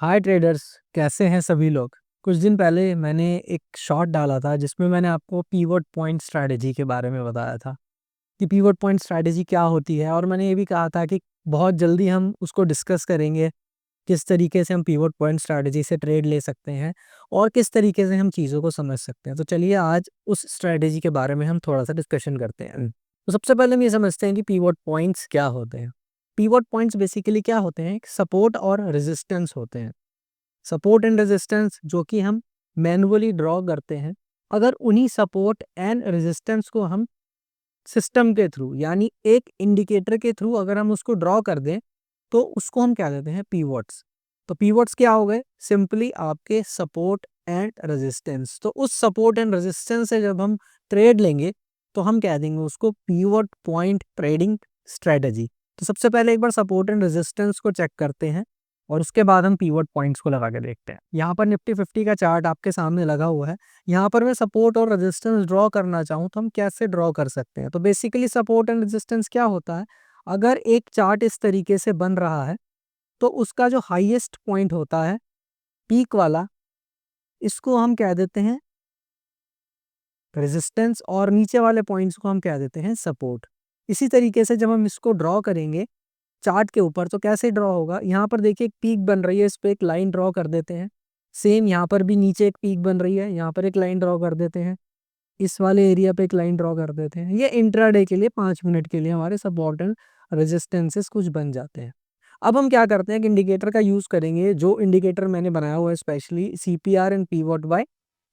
हाय traders, कैसे हैं सभी लोग। कुछ दिन पहले मैंने एक शॉर्ट डाला था जिसमें मैंने आपको पीवट पॉइंट स्ट्रैटेजी के बारे में बताया था कि पीवट पॉइंट स्ट्रैटेजी क्या होती है, और मैंने ये भी कहा था कि बहुत जल्दी हम उसको डिस्कस करेंगे, किस तरीके से हम पीवट पॉइंट स्ट्रैटेजी से ट्रेड ले सकते हैं और किस तरीके से हम चीज़ों को समझ सकते हैं। तो चलिए आज उस स्ट्रैटेजी के बारे में हम थोड़ा सा डिस्कशन करते हैं। तो सबसे पहले हम ये समझते हैं कि पीवट पॉइंट्स क्या होते हैं। पीवट पॉइंट्स बेसिकली क्या होते हैं, सपोर्ट और रेजिस्टेंस होते हैं। सपोर्ट एंड रेजिस्टेंस जो कि हम मैन्युअली ड्रॉ करते हैं, अगर उन्हीं सपोर्ट एंड रेजिस्टेंस को हम सिस्टम के थ्रू यानी एक इंडिकेटर के थ्रू अगर हम उसको ड्रॉ कर दें तो उसको हम क्या देते हैं, पीवट्स। तो पीवट्स क्या हो गए, सिंपली आपके सपोर्ट एंड रेजिस्टेंस। तो उस सपोर्ट एंड रेजिस्टेंस से जब हम ट्रेड लेंगे तो हम कह देंगे उसको पीवट पॉइंट ट्रेडिंग स्ट्रेटजी। तो सबसे पहले एक बार सपोर्ट एंड रेजिस्टेंस को चेक करते हैं और उसके बाद हम पीवट पॉइंट्स को लगा के देखते हैं। यहाँ पर निफ्टी 50 का चार्ट आपके सामने लगा हुआ है। यहाँ पर मैं सपोर्ट और रेजिस्टेंस ड्रॉ करना चाहूँ तो हम कैसे ड्रॉ कर सकते हैं। तो बेसिकली सपोर्ट एंड रेजिस्टेंस क्या होता है, अगर एक चार्ट इस तरीके से बन रहा है तो उसका जो हाईएस्ट पॉइंट होता है पीक वाला, इसको हम कह देते हैं रेजिस्टेंस और नीचे वाले पॉइंट्स को हम कह देते हैं सपोर्ट। इसी तरीके से जब हम इसको ड्रॉ करेंगे चार्ट के ऊपर तो कैसे ड्रॉ होगा, यहाँ पर देखिए एक पीक बन रही है, इस पे एक लाइन ड्रॉ कर देते हैं। सेम यहाँ पर भी नीचे एक पीक बन रही है, यहाँ पर एक लाइन ड्रॉ कर देते हैं। इस वाले एरिया पे एक लाइन ड्रॉ कर देते हैं। ये इंट्राडे के लिए 5 मिनट के लिए हमारे सपोर्ट एंड रेजिस्टेंसेस कुछ बन जाते हैं। अब हम क्या करते हैं कि इंडिकेटर का यूज करेंगे, जो इंडिकेटर मैंने बनाया हुआ है specially CPR and pivot by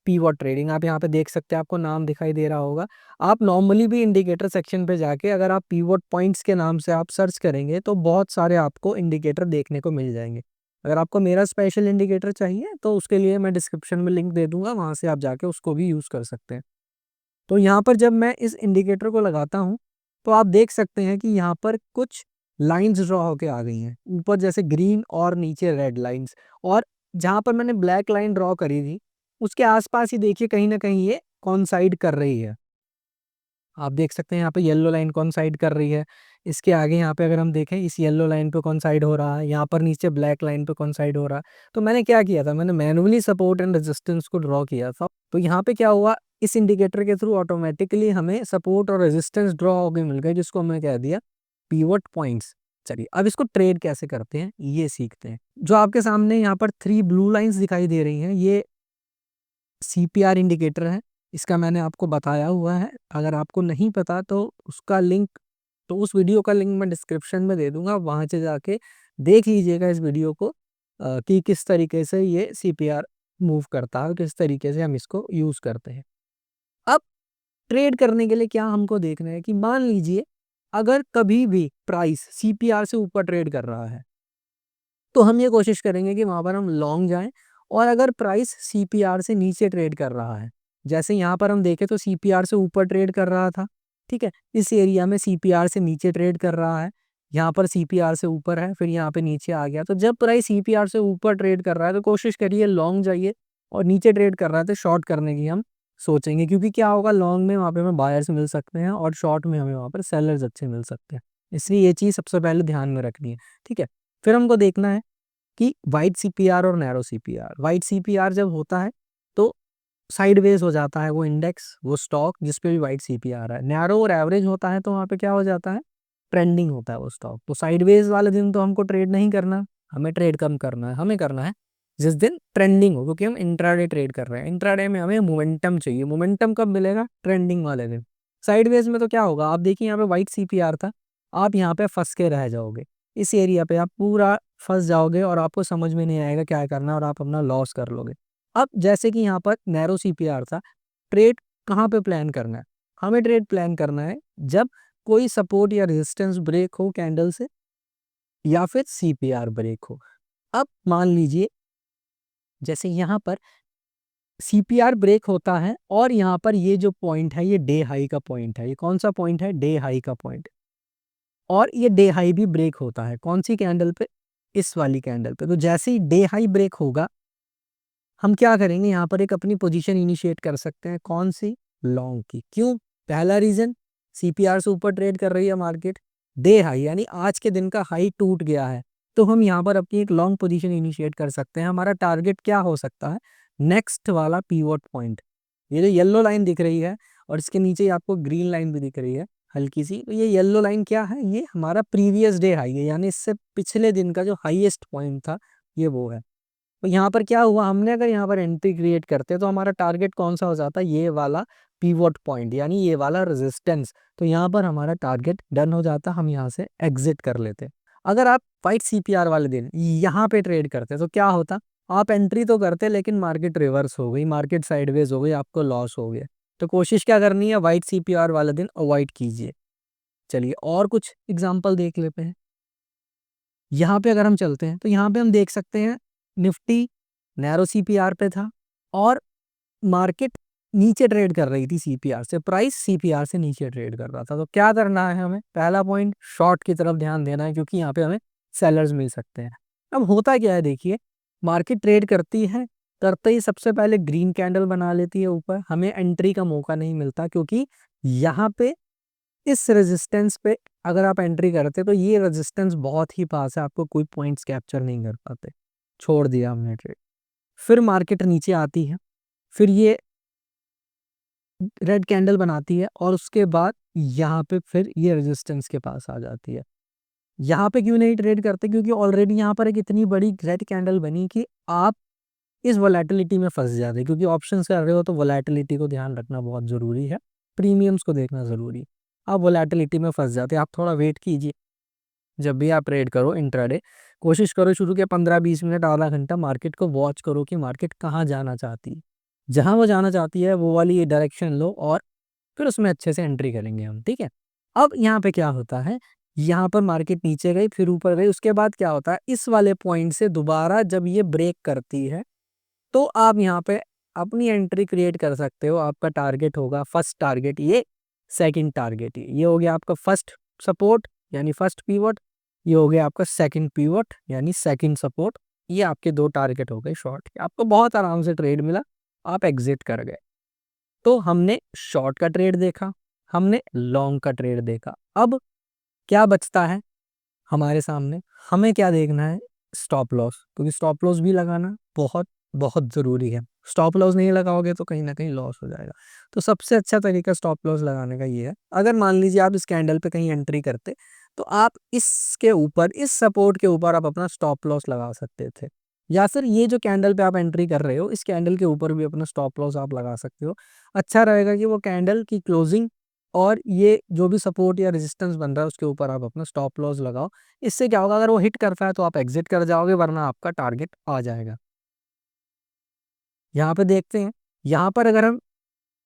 pivot trading. आप यहाँ पे देख सकते हैं, आपको नाम दिखाई दे रहा होगा। आप नॉर्मली भी इंडिकेटर सेक्शन पे जाके अगर आप पीवट पॉइंट्स के नाम से आप सर्च करेंगे तो बहुत सारे आपको इंडिकेटर देखने को मिल जाएंगे। अगर आपको मेरा स्पेशल इंडिकेटर चाहिए तो उसके लिए मैं डिस्क्रिप्शन में लिंक दे दूंगा, वहां से आप जाके उसको भी यूज कर सकते हैं। तो यहाँ पर जब मैं इस इंडिकेटर को लगाता हूँ तो आप देख सकते हैं कि यहाँ पर कुछ लाइंस ड्रॉ होके आ गई हैं, ऊपर जैसे ग्रीन और नीचे रेड लाइंस। और जहाँ पर मैंने ब्लैक लाइन ड्रॉ करी थी उसके आसपास ही देखिए कहीं ना कहीं ये कॉन्साइड कर रही है। आप देख सकते हैं यहाँ पे येलो लाइन कॉन्साइड कर रही है। इसके आगे यहाँ पे अगर हम देखें, इस येलो लाइन पे कॉन्साइड हो रहा है, यहाँ पर नीचे ब्लैक लाइन पे कॉन्साइड हो रहा है। तो मैंने क्या किया था, मैंने मैनुअली सपोर्ट एंड रेजिस्टेंस को ड्रॉ किया था। तो यहाँ पे क्या हुआ, इस इंडिकेटर के थ्रू ऑटोमेटिकली हमें सपोर्ट और रेजिस्टेंस ड्रॉ होकर मिल गए, जिसको हमने कह दिया पीवट पॉइंट्स। चलिए अब इसको ट्रेड कैसे करते हैं ये सीखते हैं। जो आपके सामने यहाँ पर 3 ब्लू लाइंस दिखाई दे रही हैं, ये सीपीआर इंडिकेटर है। इसका मैंने आपको बताया हुआ है, अगर आपको नहीं पता तो उसका लिंक, तो उस वीडियो का लिंक मैं डिस्क्रिप्शन में दे दूंगा, वहां से जाके देख लीजिएगा इस वीडियो को कि किस तरीके से ये सीपीआर मूव करता है और किस तरीके से हम इसको यूज करते हैं। अब ट्रेड करने के लिए क्या हमको देखना है कि मान लीजिए अगर कभी भी प्राइस सीपीआर से ऊपर ट्रेड कर रहा है तो हम ये कोशिश करेंगे कि वहां पर हम लॉन्ग जाएं। और अगर प्राइस सीपीआर से नीचे ट्रेड कर रहा है, जैसे यहाँ पर हम देखें तो सीपीआर से ऊपर ट्रेड कर रहा था, ठीक है, इस एरिया में सीपीआर से नीचे ट्रेड कर रहा है, यहाँ पर सीपीआर से ऊपर है, फिर यहाँ पे नीचे आ गया। तो जब प्राइस सीपीआर से ऊपर ट्रेड कर रहा है तो कोशिश करिए लॉन्ग जाइए, और नीचे ट्रेड कर रहा है तो शॉर्ट करने की हम सोचेंगे, क्योंकि क्या होगा, लॉन्ग में वहाँ पे हमें बायर्स मिल सकते हैं और शॉर्ट में हमें वहाँ पर सेलर्स अच्छे मिल सकते हैं। इसलिए ये चीज़ सबसे पहले ध्यान में रखनी है, ठीक है। फिर हमको देखना है कि वाइट सीपीआर और नैरो सीपीआर। वाइट सीपीआर जब होता है तो साइडवेज हो जाता है वो इंडेक्स, वो स्टॉक जिस पे भी वाइट सीपीआर है। नैरो और एवरेज होता है तो वहाँ पे क्या हो जाता है, ट्रेंडिंग होता है वो स्टॉक। तो साइडवेज वाले दिन तो हमको ट्रेड नहीं करना, हमें ट्रेड कम करना है। हमें करना है जिस दिन ट्रेंडिंग हो, क्योंकि हम इंट्राडे ट्रेड कर रहे हैं। इंट्राडे में हमें मोमेंटम चाहिए। मोमेंटम कब मिलेगा, ट्रेंडिंग वाले दिन। साइडवेज में तो क्या होगा, आप देखिए यहाँ पे वाइट सीपीआर था, आप यहाँ पे फंस के रह जाओगे, इस एरिया पे आप पूरा फंस जाओगे और आपको समझ में नहीं आएगा क्या करना है और आप अपना लॉस कर लोगे। अब जैसे कि यहाँ पर नैरो सीपीआर था, ट्रेड कहाँ पे प्लान करना है, हमें ट्रेड प्लान करना है जब कोई सपोर्ट या रेजिस्टेंस ब्रेक हो कैंडल से, या फिर सीपीआर ब्रेक हो। अब मान लीजिए जैसे यहाँ पर सीपीआर ब्रेक होता है और यहाँ पर ये जो पॉइंट है ये डे हाई का पॉइंट है। ये कौन सा पॉइंट है, डे हाई का पॉइंट। और ये डे हाई भी ब्रेक होता है कौन सी कैंडल पे, इस वाली कैंडल पे। तो जैसे ही डे हाई ब्रेक होगा हम क्या करेंगे, यहाँ पर एक अपनी पोजीशन इनिशिएट कर सकते हैं, कौन सी, लॉन्ग की। क्यों, पहला रीजन, सीपीआर से ऊपर ट्रेड कर रही है मार्केट, डे हाई यानी आज के दिन का हाई टूट गया है, तो हम यहाँ पर अपनी एक लॉन्ग पोजीशन इनिशिएट कर सकते हैं। हमारा टारगेट क्या हो सकता है, नेक्स्ट वाला पीवोट पॉइंट, ये जो येलो लाइन दिख रही है और इसके नीचे आपको ग्रीन लाइन भी दिख रही है हल्की सी, तो ये येलो लाइन क्या है, ये हमारा प्रीवियस डे हाई है, यानी इससे पिछले दिन का जो हाईएस्ट पॉइंट था ये वो है। तो यहाँ पर क्या हुआ, हमने अगर यहाँ पर एंट्री क्रिएट करते तो हमारा टारगेट कौन सा हो जाता, ये वाला पीवोट पॉइंट, यानी ये वाला रेजिस्टेंस। तो यहाँ पर हमारा टारगेट डन हो जाता, हम यहाँ से एग्जिट कर लेते। अगर आप वाइट सीपीआर वाले दिन यहाँ पे ट्रेड करते तो क्या होता, आप एंट्री तो करते लेकिन मार्केट रिवर्स हो गई, मार्केट साइडवेज हो गई, आपको लॉस हो गया। तो कोशिश क्या करनी है, वाइट सीपीआर वाले दिन अवॉइड कीजिए। चलिए और कुछ एग्जांपल देख लेते हैं। यहाँ पे अगर हम चलते हैं तो यहाँ पे हम देख सकते हैं निफ्टी नैरो सीपीआर पे था और मार्केट नीचे ट्रेड कर रही थी सीपीआर से, प्राइस सीपीआर से नीचे ट्रेड कर रहा था। तो क्या करना है हमें, पहला पॉइंट शॉर्ट की तरफ ध्यान देना है, क्योंकि यहाँ पे हमें सेलर्स मिल सकते हैं। अब होता क्या है, देखिए मार्केट ट्रेड करती है, करते ही सबसे पहले ग्रीन कैंडल बना लेती है ऊपर, हमें एंट्री का मौका नहीं मिलता, क्योंकि यहाँ पे इस रेजिस्टेंस पे अगर आप एंट्री करते तो ये रेजिस्टेंस बहुत ही पास है, आपको कोई पॉइंट्स कैप्चर नहीं कर पाते, छोड़ दिया हमने ट्रेड। फिर मार्केट नीचे आती है, फिर ये रेड कैंडल बनाती है और उसके बाद यहाँ पे फिर ये रेजिस्टेंस के पास आ जाती है। यहाँ पे क्यों नहीं ट्रेड करते, क्योंकि ऑलरेडी यहाँ पर एक इतनी बड़ी रेड कैंडल बनी कि आप इस वोलेटिलिटी में फंस जाते हैं, क्योंकि ऑप्शंस कर रहे हो तो वोलेटिलिटी को ध्यान रखना बहुत ज़रूरी है, प्रीमियम्स को देखना ज़रूरी है। आप वोलेटिलिटी में फंस जाते हैं, आप थोड़ा वेट कीजिए। जब भी आप ट्रेड करो इंट्राडे, कोशिश करो शुरू के 15-20 मिनट आधा घंटा मार्केट को वॉच करो कि मार्केट कहाँ जाना चाहती है, जहाँ वो जाना चाहती है वो वाली डायरेक्शन लो और फिर उसमें अच्छे से एंट्री करेंगे हम, ठीक है। अब यहाँ पे क्या होता है, यहाँ पर मार्केट नीचे गई फिर ऊपर गई, उसके बाद क्या होता है, इस वाले पॉइंट से दोबारा जब ये ब्रेक करती है तो आप यहाँ पे अपनी एंट्री क्रिएट कर सकते हो। आपका टारगेट होगा फर्स्ट टारगेट ये, सेकंड टारगेट ये हो गया आपका फर्स्ट सपोर्ट यानी फर्स्ट पीवट, ये हो गया आपका सेकंड पीवट यानी सेकंड सपोर्ट। ये आपके दो टारगेट हो गए शॉर्ट के, आपको बहुत आराम से ट्रेड मिला, आप एग्जिट कर गए। तो हमने शॉर्ट का ट्रेड देखा, हमने लॉन्ग का ट्रेड देखा। अब क्या बचता है हमारे सामने, हमें क्या देखना है, स्टॉप लॉस, क्योंकि स्टॉप लॉस भी लगाना बहुत बहुत ज़रूरी है। स्टॉप लॉस नहीं लगाओगे तो कहीं ना कहीं लॉस हो जाएगा। तो सबसे अच्छा तरीका स्टॉप लॉस लगाने का ये है, अगर मान लीजिए आप इस कैंडल पे कहीं एंट्री करते तो आप इसके ऊपर, इस सपोर्ट के ऊपर आप अपना स्टॉप लॉस लगा सकते थे, या फिर ये जो कैंडल पे आप एंट्री कर रहे हो इस कैंडल के ऊपर भी अपना स्टॉप लॉस आप लगा सकते हो। अच्छा रहेगा कि वो कैंडल की क्लोजिंग और ये जो भी सपोर्ट या रेजिस्टेंस बन रहा है उसके ऊपर आप अपना स्टॉप लॉस लगाओ। इससे क्या होगा, अगर वो हिट करता है तो आप एग्जिट कर जाओगे, वरना आपका टारगेट आ जाएगा। यहाँ पे देखते हैं, यहाँ पर अगर हम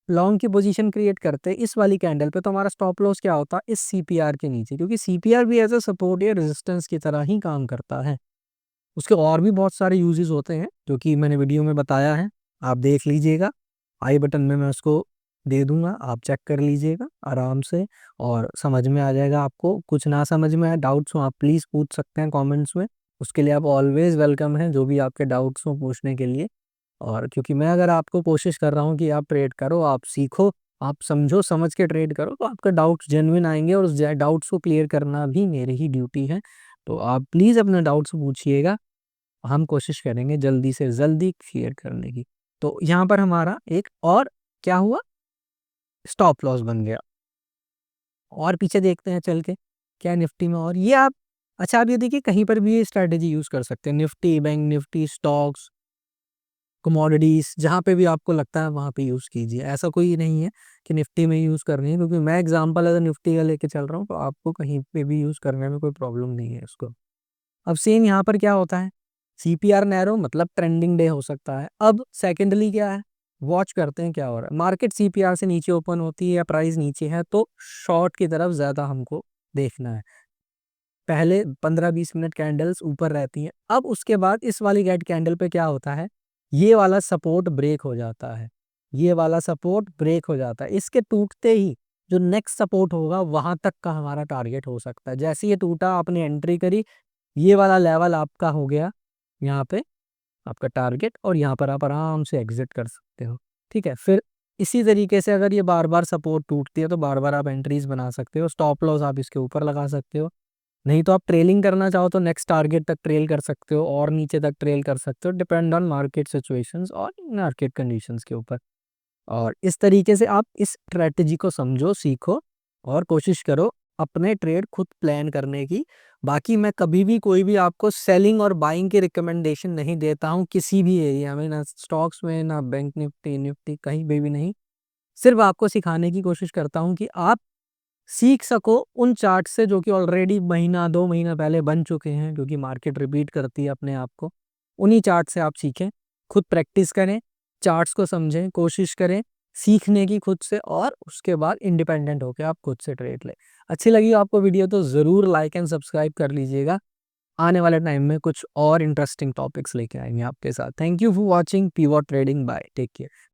लॉन्ग की पोजीशन क्रिएट करते हैं इस वाली कैंडल पे तो हमारा स्टॉप लॉस क्या होता है, इस सीपीआर के नीचे, क्योंकि सीपीआर भी एज ए सपोर्ट या रेजिस्टेंस की तरह ही काम करता है। उसके और भी बहुत सारे यूजेस होते हैं जो कि मैंने वीडियो में बताया है, आप देख लीजिएगा, आई बटन में मैं उसको दे दूंगा, आप चेक कर लीजिएगा आराम से और समझ में आ जाएगा। आपको कुछ ना समझ में आए, डाउट्स हो, आप प्लीज़ पूछ सकते हैं कमेंट्स में, उसके लिए आप ऑलवेज वेलकम हैं, जो भी आपके डाउट्स हो पूछने के लिए। और क्योंकि मैं अगर आपको कोशिश कर रहा हूँ कि आप ट्रेड करो, आप सीखो, आप समझो, समझ के ट्रेड करो, तो आपका डाउट्स जेन्युइन आएंगे और उस डाउट्स को क्लियर करना भी मेरी ही ड्यूटी है। तो आप प्लीज़ अपने डाउट्स पूछिएगा, हम कोशिश करेंगे जल्दी से जल्दी क्लियर करने की। तो यहाँ पर हमारा एक और क्या हुआ, स्टॉप लॉस बन गया। और पीछे देखते हैं चल के क्या निफ्टी में, और ये आप, अच्छा आप ये देखिए कहीं पर भी ये स्ट्रैटेजी यूज़ कर सकते हैं, Nifty, bank Nifty, stocks, commodities, जहाँ पे भी आपको लगता है वहाँ पे यूज़ कीजिए। ऐसा कोई नहीं है कि निफ्टी में यूज़ करनी है, क्योंकि मैं एग्जांपल अगर निफ्टी का लेके चल रहा हूँ तो आपको कहीं पे भी यूज़ करने में कोई प्रॉब्लम नहीं है इसको। अब सेम यहाँ पर क्या होता है, सीपीआर नैरो मतलब ट्रेंडिंग डे हो सकता है। अब सेकेंडली क्या है, वॉच करते हैं क्या हो रहा है, मार्केट सीपीआर से नीचे ओपन होती है या प्राइस नीचे है तो शॉर्ट की तरफ ज़्यादा हमको देखना है। पहले 15-20 मिनट कैंडल्स ऊपर रहती हैं, अब उसके बाद इस वाली रेड कैंडल पे क्या होता है, ये वाला सपोर्ट ब्रेक हो जाता है, ये वाला सपोर्ट ब्रेक हो जाता है, इसके टूटते ही जो नेक्स्ट सपोर्ट होगा वहां तक का हमारा टारगेट हो सकता है। जैसे ये टूटा, आपने एंट्री करी, ये वाला लेवल आपका हो गया यहाँ पे आपका टारगेट, और यहाँ पर आप आराम से एग्जिट कर सकते हो, ठीक है। फिर इसी तरीके से अगर ये बार बार सपोर्ट टूटती है तो बार बार आप एंट्रीज बना सकते हो, स्टॉप लॉस आप इसके ऊपर लगा सकते हो, नहीं तो आप ट्रेलिंग करना चाहो तो नेक्स्ट टारगेट तक ट्रेल कर सकते हो और नीचे तक ट्रेल कर सकते हो, डिपेंड ऑन मार्केट सिचुएशंस और मार्केट कंडीशंस के ऊपर। और इस तरीके से आप इस स्ट्रेटजी को समझो, सीखो और कोशिश करो अपने ट्रेड खुद प्लान करने की। बाकी मैं कभी भी कोई भी आपको सेलिंग और बाइंग की रिकमेंडेशन नहीं देता हूँ किसी भी एरिया में, ना स्टॉक्स में, ना बैंक निफ्टी निफ्टी, कहीं भी नहीं। सिर्फ आपको सिखाने की कोशिश करता हूँ कि आप सीख सको उन चार्ट से जो कि ऑलरेडी महीना 2 महीना पहले बन चुके हैं, क्योंकि मार्केट रिपीट करती है अपने आप को। उन्हीं चार्ट से आप सीखें, खुद प्रैक्टिस करें, चार्ट्स को समझें, कोशिश करें सीखने की खुद से, और उसके बाद इंडिपेंडेंट होकर आप खुद से ट्रेड लें। अच्छी लगी आपको वीडियो तो ज़रूर लाइक एंड सब्सक्राइब कर लीजिएगा। आने वाले टाइम में कुछ और इंटरेस्टिंग टॉपिक्स लेके आएंगे आपके साथ। Thank you for watching pivot trading. Bye, take care.